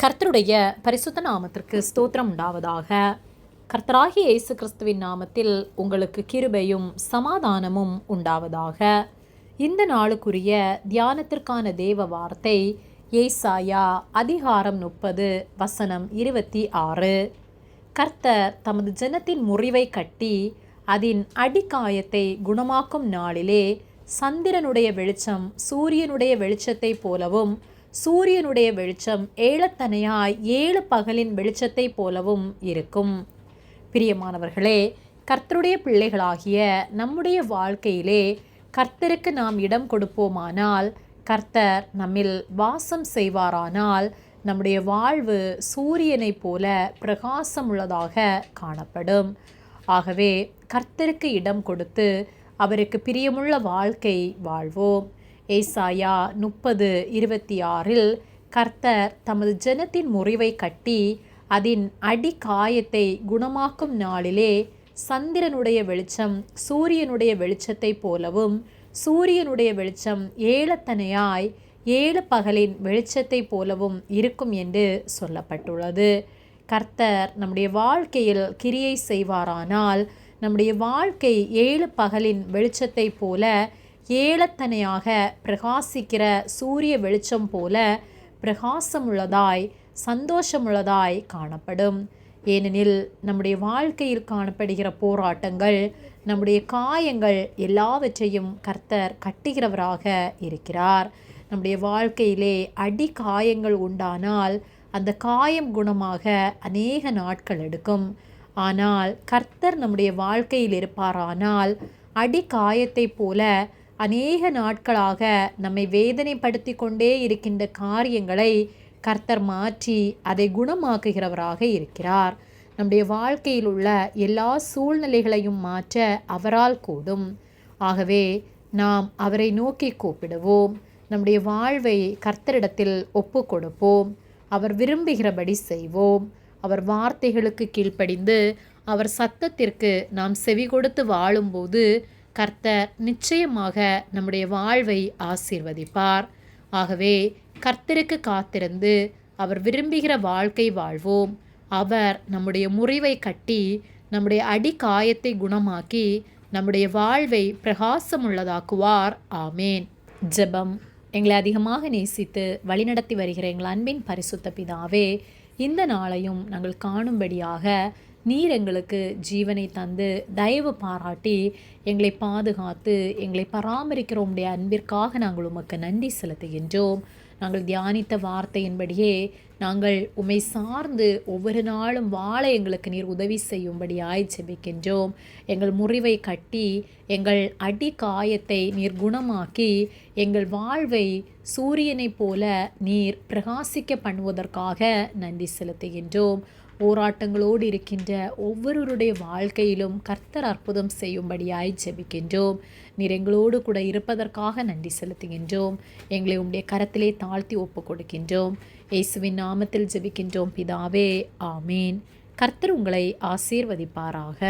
கர்த்தருடைய பரிசுத்த நாமத்திற்கு ஸ்தோத்திரம் உண்டாவதாக. கர்த்தராகிய இயேசு கிறிஸ்துவின் நாமத்தில் உங்களுக்கு கிருபையும் சமாதானமும் உண்டாவதாக. இந்த நாளுக்குரிய தியானத்திற்கான தேவ வார்த்தை ஏசாயா அதிகாரம் 30 வசனம் 26. கர்த்தர் தமது ஜனத்தின் முறிவை கட்டி அதன் அடிக்காயத்தை குணமாக்கும் நாளிலே சந்திரனுடைய வெளிச்சம் சூரியனுடைய வெளிச்சத்தைப் போலவும் சூரியனுடைய வெளிச்சம் ஏழத்தனையாய் 7 பகலின் வெளிச்சத்தைப் போலவும் இருக்கும். பிரியமானவர்களே, கர்த்தருடைய பிள்ளைகளாகிய நம்முடைய வாழ்க்கையிலே கர்த்தருக்கு நாம் இடம் கொடுப்போமானால், கர்த்தர் நம்மில் வாசம் செய்வாரானால், நம்முடைய வாழ்வு சூரியனைப் போல பிரகாசமுள்ளதாக காணப்படும். ஆகவே கர்த்தருக்கு இடம் கொடுத்து அவருக்கு பிரியமுள்ள வாழ்க்கை வாழ்வோம். ஏசாயா 30:26 கர்த்தர் தமது ஜனத்தின் முறிவை கட்டி அதன் அடிக்காயத்தை குணமாக்கும் நாளிலே சந்திரனுடைய வெளிச்சம் சூரியனுடைய வெளிச்சத்தைப் போலவும் சூரியனுடைய வெளிச்சம் ஏழத்தனையாய் 7 பகலின் வெளிச்சத்தைப் போலவும் இருக்கும் என்று சொல்லப்பட்டுள்ளது. கர்த்தர் நம்முடைய வாழ்க்கையில் கிரியை செய்வாரானால், நம்முடைய வாழ்க்கை 7 பகலின் வெளிச்சத்தைப் போல ஏழத்தனையாக பிரகாசிக்கிற சூரிய வெளிச்சம் போல பிரகாசமுள்ளதாய் சந்தோஷமுள்ளதாய் காணப்படும். ஏனெனில் நம்முடைய வாழ்க்கையில் காணப்படுகிற போராட்டங்கள், நம்முடைய காயங்கள் எல்லாவற்றையும் கர்த்தர் கட்டுகிறவராக இருக்கிறார். நம்முடைய வாழ்க்கையிலே அடி காயங்கள் உண்டானால் அந்த காயம் குணமாக அநேக நாட்கள் எடுக்கும். ஆனால் கர்த்தர் நம்முடைய வாழ்க்கையில் இருப்பாரானால் அடி காயத்தைப் போல அநேக நாட்களாக நம்மை வேதனைப்படுத்தி கொண்டே இருக்கின்ற காரியங்களை கர்த்தர் மாற்றி அதை குணமாக்குகிறவராக இருக்கிறார். நம்முடைய வாழ்க்கையில் உள்ள எல்லா சூழ்நிலைகளையும் மாற்ற அவரால் கூடும். ஆகவே நாம் அவரை நோக்கி கூப்பிடுவோம். நம்முடைய வாழ்வை கர்த்தரிடத்தில் ஒப்பு கொடுப்போம். அவர் விரும்புகிறபடி செய்வோம். அவர் வார்த்தைகளுக்கு கீழ்ப்படிந்து அவர் சத்தத்திற்கு நாம் செவி கொடுத்து வாழும்போது கர்த்தர் நிச்சயமாக நம்முடைய வாழ்வை ஆசீர்வதிப்பார். ஆகவே கர்த்தருக்கு காத்திருந்து அவர் விரும்புகிற வாழ்க்கை வாழ்வோம். அவர் நம்முடைய முறிவை கட்டி நம்முடைய அடிக்காயத்தை குணமாக்கி நம்முடைய வாழ்வை பிரகாசமுள்ளதாக்குவார். ஆமேன். ஜெபம். எங்களை அதிகமாக நேசித்து வழிநடத்தி வருகிற எங்கள் அன்பின் பரிசுத்த பிதாவே, இந்த நாளையும் நாங்கள் காணும்படியாக நீர் எங்களுக்கு ஜீவனை தந்து தயவு பாராட்டி எங்களை பாதுகாத்து எங்களை பராமரிக்கிற உம்முடைய அன்பிற்காக நாங்கள் உமக்கு நன்றி செலுத்துகின்றோம். நாங்கள் தியானித்த வார்த்தையின்படியே நாங்கள் உம்மை சார்ந்து ஒவ்வொரு நாளும் வாழ எங்களுக்கு நீர் உதவி செய்யும்படியாய் ஜெபிக்கின்றோம். எங்கள் முறிவை கட்டி எங்கள் அடி காயத்தை நீர் குணமாக்கி எங்கள் வாழ்வை சூரியனைப் போல நீர் பிரகாசிக்க பண்ணுவதற்காக நன்றி செலுத்துகின்றோம். போராட்டங்களோடு இருக்கின்ற ஒவ்வொருவருடைய வாழ்க்கையிலும் கர்த்தர் அற்புதம் செய்யும்படியாய் ஜெபிக்கின்றோம். நீர் எங்களோடு கூட இருப்பதற்காக நன்றி செலுத்துகின்றோம். எங்களை உம்முடைய கரத்திலே தாழ்த்தி ஒப்பு கொடுக்கின்றோம். இயேசுவின் நாமத்தில் ஜெபிக்கின்றோம் பிதாவே. ஆமீன். கர்த்தர் உங்களை ஆசீர்வதிப்பாராக.